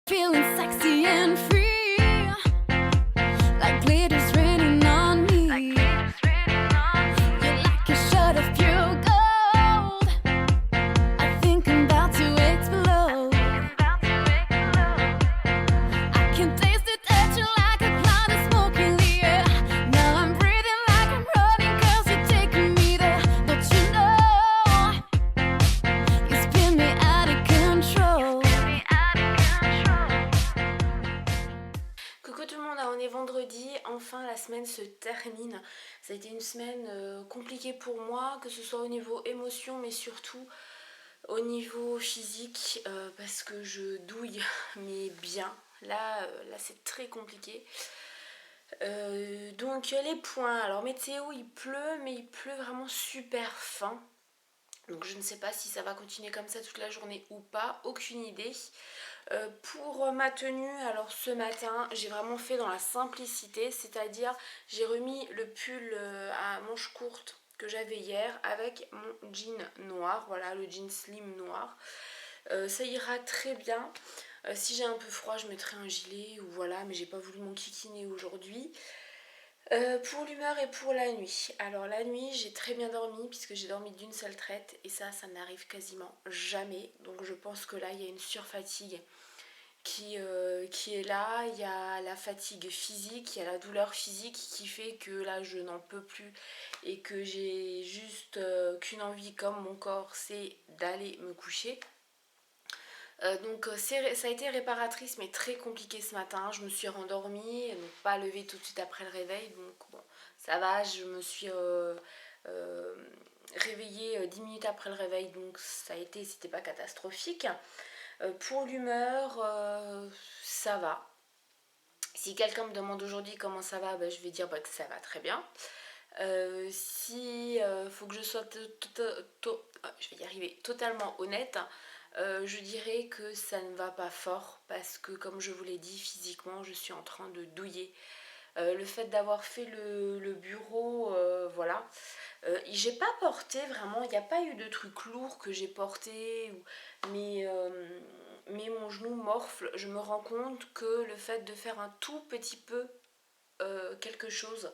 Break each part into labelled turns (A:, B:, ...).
A: Feeling sexy and free, like glitters raining on me. You're like a shot of pure gold. I think I'm about to explode. I can taste the tension like a cloud of smoke in the air. Now I'm breathing like I'm running 'cause you're taking me there. Don't you know? You spin me out of control.
B: Coucou tout le monde, on est vendredi, enfin la semaine se termine. Ça a été une semaine compliquée pour moi, que ce soit au niveau émotion mais surtout au niveau physique parce que je douille mais bien. Là c'est très compliqué. Donc les points, alors météo il pleut mais il pleut vraiment super fin. Donc je ne sais pas si ça va continuer comme ça toute la journée ou pas, aucune idée. Pour ma tenue, alors ce matin, j'ai vraiment fait dans la simplicité, c'est-à-dire j'ai remis le pull à manches courtes que j'avais hier avec mon jean noir, voilà le jean slim noir. Ça ira très bien. Si j'ai un peu froid, je mettrai un gilet ou voilà, mais j'ai pas voulu m'enquiquiner aujourd'hui. Pour l'humeur et pour la nuit. Alors la nuit, j'ai très bien dormi puisque j'ai dormi d'une seule traite et ça n'arrive quasiment jamais. Donc je pense que là, il y a une surfatigue qui est là. Il y a la fatigue physique, il y a la douleur physique qui fait que là, je n'en peux plus et que j'ai juste qu'une envie comme mon corps, c'est d'aller me coucher. Donc ça a été réparatrice mais très compliqué ce matin. Je me suis rendormie, donc pas levée tout de suite après le réveil. Donc bon, ça va, je me suis euh, réveillée 10 minutes après le réveil. Donc c'était pas catastrophique. Pour l'humeur, ça va. Si quelqu'un me demande aujourd'hui comment ça va, je vais dire que ça va très bien. Si faut que je sois je vais y arriver, totalement honnête, je dirais que ça ne va pas fort parce que comme je vous l'ai dit, physiquement je suis en train de douiller. Le fait d'avoir fait le bureau, voilà. J'ai pas porté vraiment, il n'y a pas eu de trucs lourds que j'ai porté, mais mon genou morfle. Je me rends compte que le fait de faire un tout petit peu quelque chose,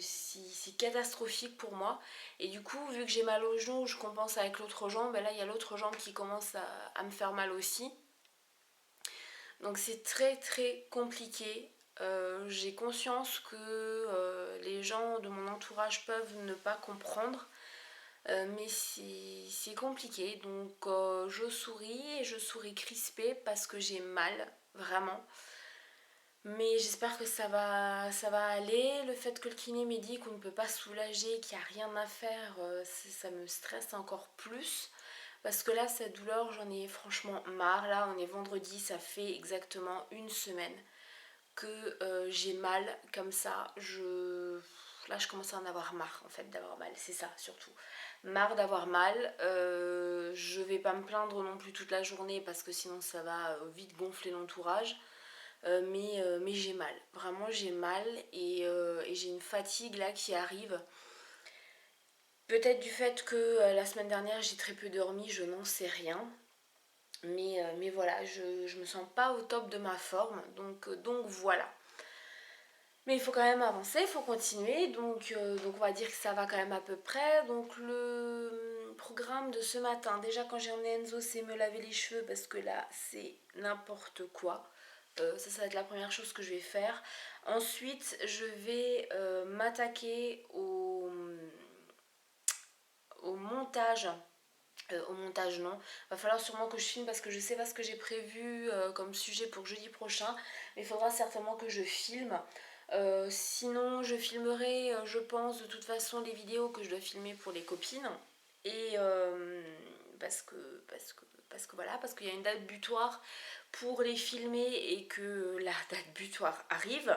B: c'est catastrophique pour moi. Et du coup, vu que j'ai mal au genou, je compense avec l'autre jambe. Et là, il y a l'autre jambe qui commence à me faire mal aussi. Donc c'est très très compliqué. J'ai conscience que les gens de mon entourage peuvent ne pas comprendre. Mais c'est compliqué. Donc je souris et je souris crispée parce que j'ai mal, vraiment. Mais j'espère que ça va aller. Le fait que le kiné m'ait dit qu'on ne peut pas soulager, qu'il n'y a rien à faire, ça me stresse encore plus. Parce que là, cette douleur, j'en ai franchement marre. Là, on est vendredi, ça fait exactement une semaine que j'ai mal comme ça. Là, je commence à en avoir marre, en fait, d'avoir mal. C'est ça, surtout. Marre d'avoir mal. Je vais pas me plaindre non plus toute la journée parce que sinon, ça va vite gonfler l'entourage. Mais j'ai mal, vraiment j'ai mal et j'ai une fatigue là qui arrive. Peut-être du fait que la semaine dernière j'ai très peu dormi, je n'en sais rien. Mais voilà, je me sens pas au top de ma forme, donc voilà. Mais il faut quand même avancer, il faut continuer, donc on va dire que ça va quand même à peu près. Donc le programme de ce matin, déjà quand j'ai emmené Enzo, c'est me laver les cheveux parce que là c'est n'importe quoi. Ça va être la première chose que je vais faire. Ensuite, je vais m'attaquer au montage. Au montage, non. Va falloir sûrement que je filme parce que je sais pas ce que j'ai prévu comme sujet pour jeudi prochain. Mais il faudra certainement que je filme. Sinon, je filmerai, je pense, de toute façon, les vidéos que je dois filmer pour les copines. Et parce que, parce que, parce que voilà, parce qu'il y a une date butoir pour les filmer et que la date butoir arrive.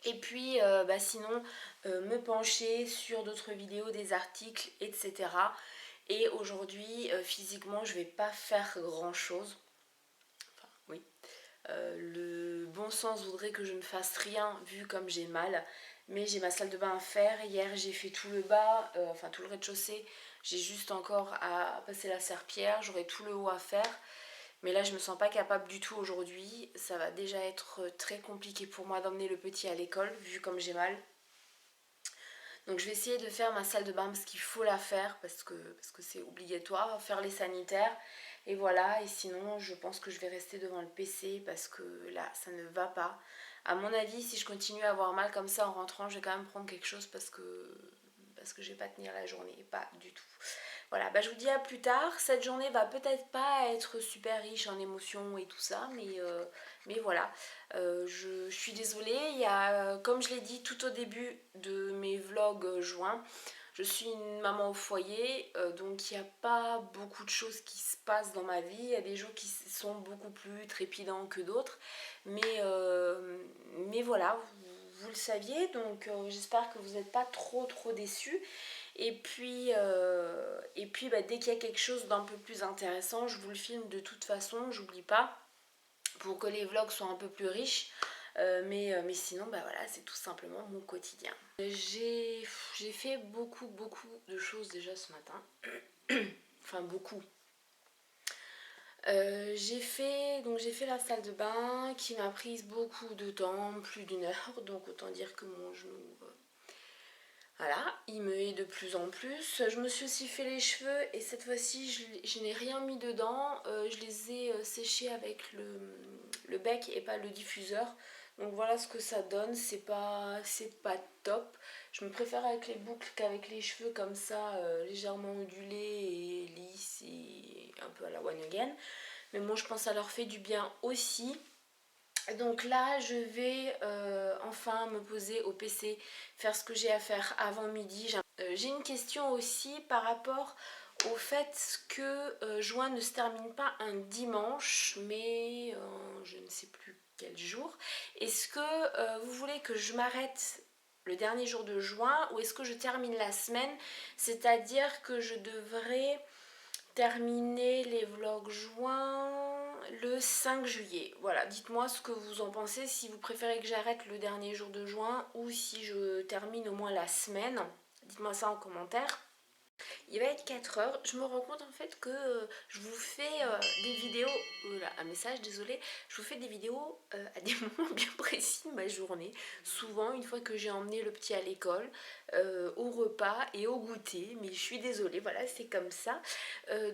B: Et puis sinon me pencher sur d'autres vidéos, des articles, etc. Et aujourd'hui physiquement je vais pas faire grand chose. Enfin oui. Le bon sens voudrait que je ne fasse rien vu comme j'ai mal. Mais j'ai ma salle de bain à faire. Hier j'ai fait tout le bas, enfin tout le rez-de-chaussée. J'ai juste encore à passer la serpillière, j'aurai tout le haut à faire. Mais là je me sens pas capable du tout aujourd'hui. Ça va déjà être très compliqué pour moi d'emmener le petit à l'école vu comme j'ai mal. Donc je vais essayer de faire ma salle de bain parce qu'il faut la faire parce que c'est obligatoire, faire les sanitaires. Et voilà, et sinon je pense que je vais rester devant le PC parce que là ça ne va pas. À mon avis, si je continue à avoir mal comme ça en rentrant, je vais quand même prendre quelque chose parce que je vais pas tenir la journée, pas du tout. Voilà, bah je vous dis à plus tard. Cette journée va peut-être pas être super riche en émotions et tout ça, mais voilà. Je suis désolée, il y a, comme je l'ai dit tout au début de mes vlogs joints, je suis une maman au foyer, donc il n'y a pas beaucoup de choses qui se passent dans ma vie. Il y a des jours qui sont beaucoup plus trépidants que d'autres, mais voilà, vous le saviez, donc j'espère que vous n'êtes pas trop déçus. Et puis bah, dès qu'il y a quelque chose d'un peu plus intéressant, je vous le filme de toute façon, j'oublie pas, pour que les vlogs soient un peu plus riches. Mais sinon, bah voilà, c'est tout simplement mon quotidien. J'ai fait beaucoup de choses déjà ce matin. Enfin, beaucoup. J'ai fait la salle de bain qui m'a pris beaucoup de temps, plus d'une heure. Donc autant dire que mon genou... voilà, il me hait de plus en plus. Je me suis aussi fait les cheveux et cette fois-ci, je n'ai rien mis dedans. Je les ai séchés avec le bec et pas le diffuseur. Donc voilà ce que ça donne, c'est pas top. Je me préfère avec les boucles qu'avec les cheveux comme ça, légèrement ondulés et lisses et un peu à la one again. Mais bon, je pense que ça leur fait du bien aussi. Donc là, je vais enfin me poser au PC, faire ce que j'ai à faire avant midi. J'ai une question aussi par rapport au fait que juin ne se termine pas un dimanche, mais je ne sais plus quel jour. Est-ce que vous voulez que je m'arrête le dernier jour de juin ou est-ce que je termine la semaine? C'est-à-dire que je devrais terminer les vlogs juin le 5 juillet. Voilà, dites-moi ce que vous en pensez, si vous préférez que j'arrête le dernier jour de juin ou si je termine au moins la semaine. Dites-moi ça en commentaire. Il va être 4 heures. Je me rends compte en fait que je vous fais des vidéos. Là, un message, désolé. Je vous fais des vidéos à des moments bien précis de ma journée. Souvent, une fois que j'ai emmené le petit à l'école, au repas et au goûter. Mais je suis désolée, voilà, c'est comme ça.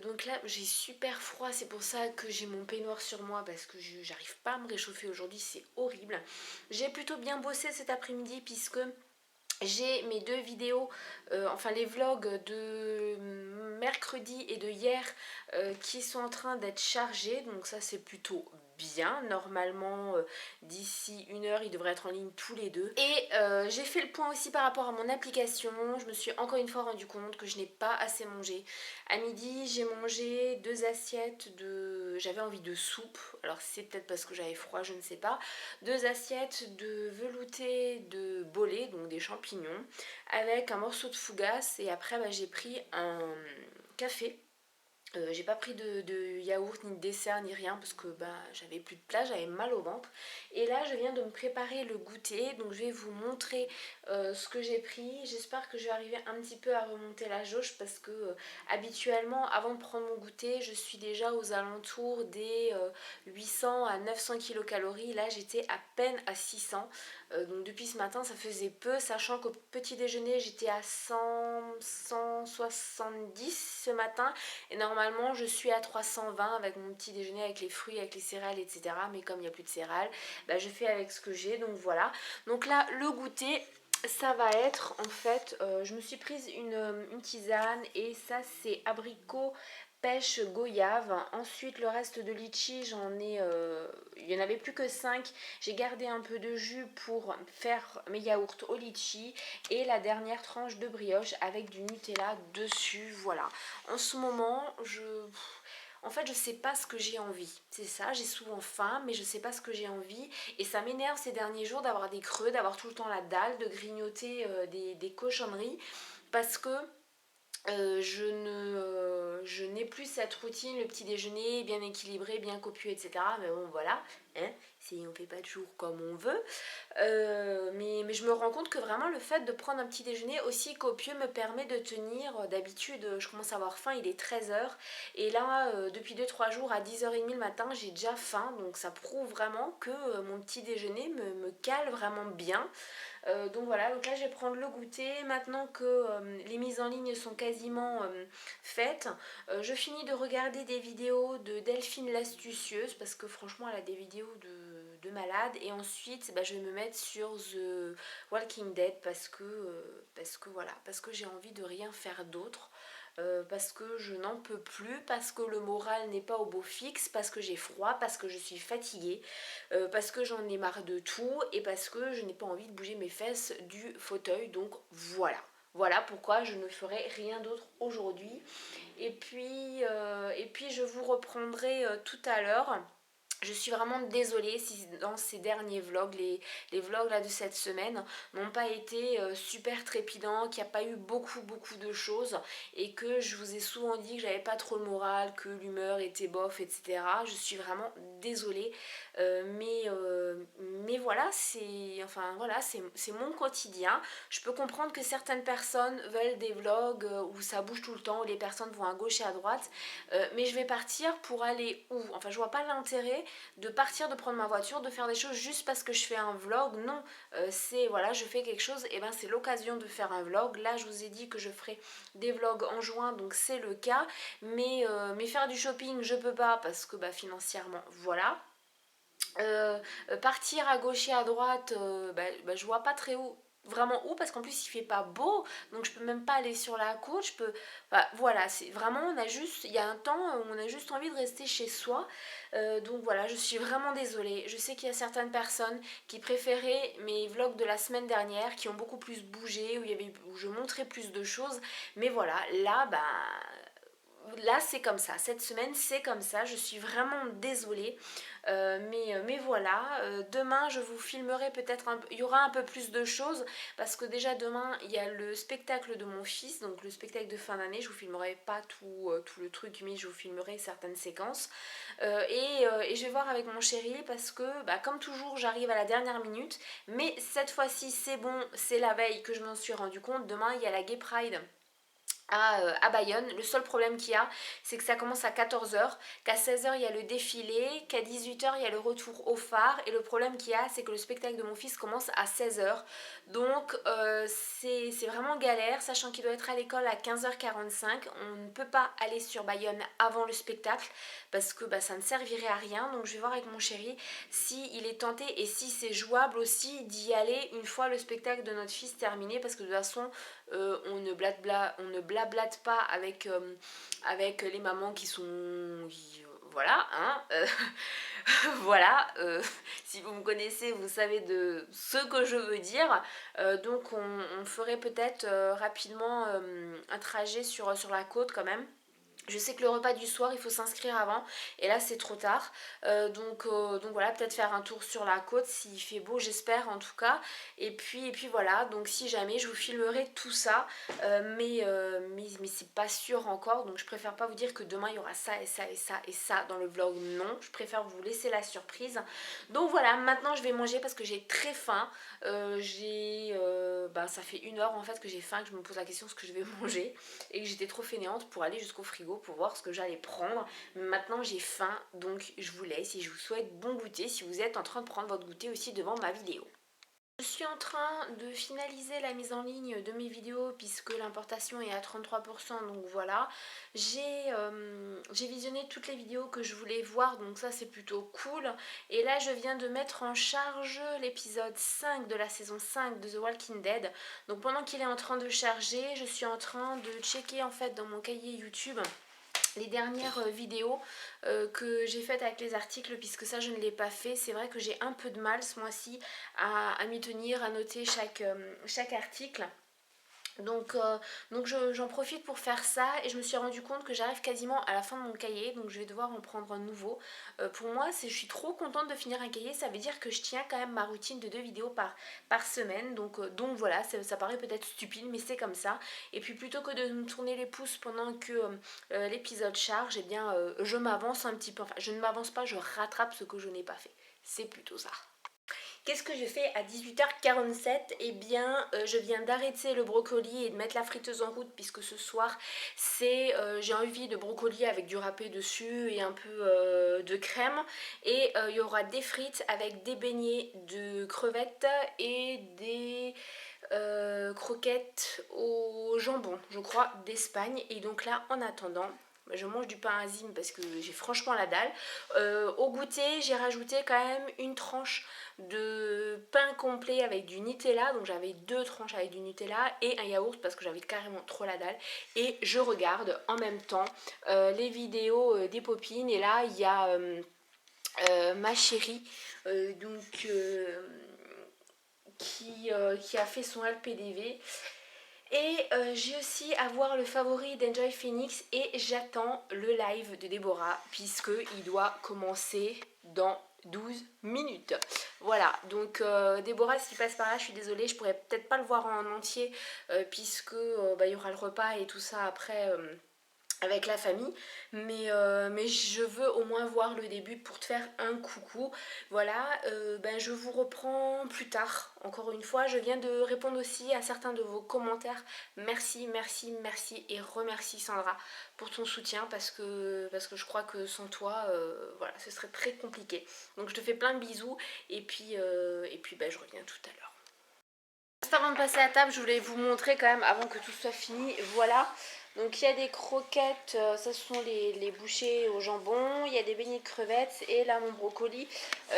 B: Donc là, j'ai super froid. C'est pour ça que j'ai mon peignoir sur moi parce que j'arrive pas à me réchauffer aujourd'hui. C'est horrible. J'ai plutôt bien bossé cet après-midi puisque j'ai mes deux vidéos, enfin les vlogs de mercredi et de hier qui sont en train d'être chargés. Donc ça c'est plutôt bien. Normalement d'ici 1 heure ils devraient être en ligne tous les deux. Et j'ai fait le point aussi par rapport à mon application. Je me suis encore une fois rendu compte que je n'ai pas assez mangé. À midi j'ai mangé 2 assiettes de... J'avais envie de soupe. Alors c'est peut-être parce que j'avais froid, je ne sais pas. 2 assiettes de velouté de bolé, donc des champignons, avec un morceau de fougasse. Et après bah, j'ai pris un café. J'ai pas pris de yaourt ni de dessert ni rien parce que bah, j'avais plus de place, j'avais mal au ventre. Et là je viens de me préparer le goûter, donc je vais vous montrer ce que j'ai pris. J'espère que je vais arriver un petit peu à remonter la jauge parce que habituellement avant de prendre mon goûter je suis déjà aux alentours des 800 à 900 kilocalories. Là j'étais à peine à 600. Donc depuis ce matin ça faisait peu, sachant qu'au petit déjeuner j'étais à 170 ce matin et normalement je suis à 320 avec mon petit déjeuner, avec les fruits, avec les céréales, etc. Mais comme il n'y a plus de céréales, bah, je fais avec ce que j'ai, donc voilà. Donc là le goûter, ça va être en fait, je me suis prise une tisane et ça c'est abricot, pêche, goyave. Ensuite le reste de litchi, j'en ai, il n'y en avait plus que 5. J'ai gardé un peu de jus pour faire mes yaourts au litchi et la dernière tranche de brioche avec du Nutella dessus. Voilà. En ce moment, en fait, je sais pas ce que j'ai envie. C'est ça, j'ai souvent faim, mais je sais pas ce que j'ai envie. Et ça m'énerve ces derniers jours d'avoir des creux, d'avoir tout le temps la dalle, de grignoter des cochonneries. Parce que je n'ai plus cette routine, le petit déjeuner bien équilibré, bien copieux, etc. Mais bon, voilà, hein, on fait pas toujours comme on veut. Mais je me rends compte que vraiment le fait de prendre un petit déjeuner aussi copieux me permet de tenir. D'habitude, je commence à avoir faim, il est 13 h. Et là, depuis 2-3 jours, à 10h30 le matin, j'ai déjà faim. Donc ça prouve vraiment que mon petit déjeuner me cale vraiment bien. Donc voilà, donc là je vais prendre le goûter. Maintenant que les mises en ligne sont quasiment faites, je finis de regarder des vidéos de Delphine l'astucieuse parce que franchement elle a des vidéos de malade. Et ensuite je vais me mettre sur The Walking Dead parce que voilà, parce que j'ai envie de rien faire d'autre. Parce que je n'en peux plus, parce que le moral n'est pas au beau fixe, parce que j'ai froid, parce que je suis fatiguée, parce que j'en ai marre de tout et parce que je n'ai pas envie de bouger mes fesses du fauteuil. Donc voilà. Voilà pourquoi je ne ferai rien d'autre aujourd'hui. Et puis je vous reprendrai tout à l'heure. Je suis vraiment désolée si dans ces derniers vlogs, les vlogs là de cette semaine n'ont pas été super trépidants, qu'il n'y a pas eu beaucoup de choses et que je vous ai souvent dit que j'avais pas trop le moral, que l'humeur était bof, etc. Je suis vraiment désolée, mais voilà, c'est mon quotidien. Je peux comprendre que certaines personnes veulent des vlogs où ça bouge tout le temps, où les personnes vont à gauche et à droite, mais je vais partir pour aller où? Enfin, je vois pas l'intérêt de partir, de prendre ma voiture, de faire des choses juste parce que je fais un vlog. Non, c'est voilà, je fais quelque chose, et ben c'est l'occasion de faire un vlog. Là je vous ai dit que je ferai des vlogs en juin, donc c'est le cas, mais faire du shopping je peux pas parce que financièrement voilà. Partir à gauche et à droite, je vois pas très où, vraiment où, parce qu'en plus il fait pas beau, donc je peux même pas aller sur la côte. Voilà, c'est vraiment, il y a un temps où on a juste envie de rester chez soi. Donc voilà, je suis vraiment désolée. Je sais qu'il y a certaines personnes qui préféraient mes vlogs de la semaine dernière, qui ont beaucoup plus bougé, où je montrais plus de choses, mais voilà, là c'est comme ça, cette semaine c'est comme ça, je suis vraiment désolée. Mais voilà, demain je vous filmerai peut-être il y aura un peu plus de choses parce que déjà demain il y a le spectacle de mon fils, donc le spectacle de fin d'année. Je vous filmerai pas tout le truc, mais je vous filmerai certaines séquences. Et je vais voir avec mon chéri parce que comme toujours j'arrive à la dernière minute, mais cette fois-ci c'est bon, c'est la veille que je m'en suis rendu compte. Demain il y a la Gay Pride à Bayonne. Le seul problème qu'il y a, c'est que ça commence à 14h, qu'à 16h il y a le défilé, qu'à 18h il y a le retour au phare, et le problème qu'il y a, c'est que le spectacle de mon fils commence à 16h. Donc c'est vraiment galère, sachant qu'il doit être à l'école à 15h45. On ne peut pas aller sur Bayonne avant le spectacle parce que ça ne servirait à rien. Donc je vais voir avec mon chéri si il est tenté et si c'est jouable aussi d'y aller une fois le spectacle de notre fils terminé, parce que de toute façon on ne blablate pas avec les mamans voilà, hein, voilà, si vous me connaissez, vous savez de ce que je veux dire. Donc on ferait peut-être rapidement un trajet sur la côte quand même. Je sais que le repas du soir il faut s'inscrire avant et là c'est trop tard. Donc voilà, peut-être faire un tour sur la côte s'il fait beau, j'espère en tout cas. Et puis voilà, donc si jamais je vous filmerai tout ça, mais c'est pas sûr encore, donc je préfère pas vous dire que demain il y aura ça et ça et ça et ça dans le vlog. Non, je préfère vous laisser la surprise. Donc voilà, maintenant je vais manger parce que j'ai très faim. Ça fait 1 heure en fait que j'ai faim, que je me pose la question ce que je vais manger et que j'étais trop fainéante pour aller jusqu'au frigo pour voir ce que j'allais prendre. Maintenant j'ai faim, donc je vous laisse et je vous souhaite bon goûter si vous êtes en train de prendre votre goûter aussi devant ma vidéo. Je suis en train de finaliser la mise en ligne de mes vidéos puisque l'importation est à 33%, donc voilà. J'ai visionné toutes les vidéos que je voulais voir, donc ça c'est plutôt cool. Et là je viens de mettre en charge l'épisode 5 de la saison 5 de The Walking Dead. Donc pendant qu'il est en train de charger, je suis en train de checker en fait dans mon cahier YouTube les dernières vidéos que j'ai faites avec les articles, puisque ça je ne l'ai pas fait. C'est vrai que j'ai un peu de mal ce mois-ci à m'y tenir, à noter chaque article. Donc j'en profite pour faire ça et je me suis rendu compte que j'arrive quasiment à la fin de mon cahier, donc je vais devoir en prendre un nouveau. Pour moi, je suis trop contente de finir un cahier, ça veut dire que je tiens quand même ma routine de 2 vidéos par semaine. Donc voilà, ça paraît peut-être stupide, mais c'est comme ça. Et puis plutôt que de me tourner les pouces pendant que l'épisode charge, eh bien je m'avance un petit peu. Enfin, je ne m'avance pas, je rattrape ce que je n'ai pas fait. c'est plutôt ça. Qu'est-ce que je fais à 18h47? Eh bien, je viens d'arrêter le brocoli et de mettre la friteuse en route puisque ce soir, j'ai envie de brocoli avec du râpé dessus et un peu de crème. Et il y aura des frites avec des beignets de crevettes et des croquettes au jambon, je crois, d'Espagne. Et donc là, en attendant, je mange du pain azim parce que j'ai franchement la dalle. Au goûter, j'ai rajouté quand même une tranche de pain complet avec du Nutella. Donc j'avais 2 tranches avec du Nutella et un yaourt parce que j'avais carrément trop la dalle. Et je regarde en même temps les vidéos des popines. Et là, il y a ma chérie qui a fait son LPDV. Et j'ai aussi à voir le favori d'Enjoy Phoenix et j'attends le live de Déborah puisqu'il doit commencer dans 12 minutes. Voilà, donc Déborah, s'il passe par là, je suis désolée, je pourrais peut-être pas le voir en entier puisque il y aura le repas et tout ça après avec la famille, mais je veux au moins voir le début pour te faire un coucou. Voilà, je vous reprends plus tard. Encore une fois, je viens de répondre aussi à certains de vos commentaires. Merci, merci, merci et remercie Sandra pour ton soutien parce que je crois que sans toi, voilà, ce serait très compliqué. Donc je te fais plein de bisous et puis je reviens tout à l'heure. Juste avant de passer à table, je voulais vous montrer quand même avant que tout soit fini. Voilà. Donc il y a des croquettes, ça ce sont les bouchées au jambon, il y a des beignets de crevettes et là mon brocoli.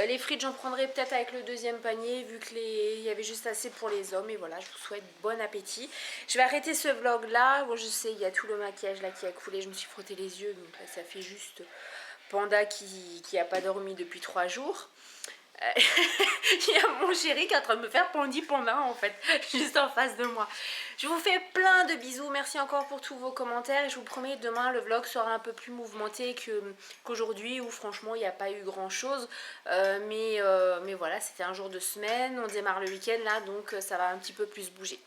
B: Les frites j'en prendrai peut-être avec le deuxième panier vu que il y avait juste assez pour les hommes et voilà, je vous souhaite bon appétit. Je vais arrêter ce vlog là, bon je sais il y a tout le maquillage là qui a coulé, je me suis frotté les yeux donc là ça fait juste Panda qui a pas dormi depuis 3 jours. Il y a mon chéri qui est en train de me faire pandi panda en fait, juste en face de moi. Je vous fais plein de bisous, merci encore pour tous vos commentaires et je vous promets demain le vlog sera un peu plus mouvementé qu'aujourd'hui où franchement il n'y a pas eu grand chose. Mais voilà, c'était un jour de semaine, on démarre le week-end là donc ça va un petit peu plus bouger.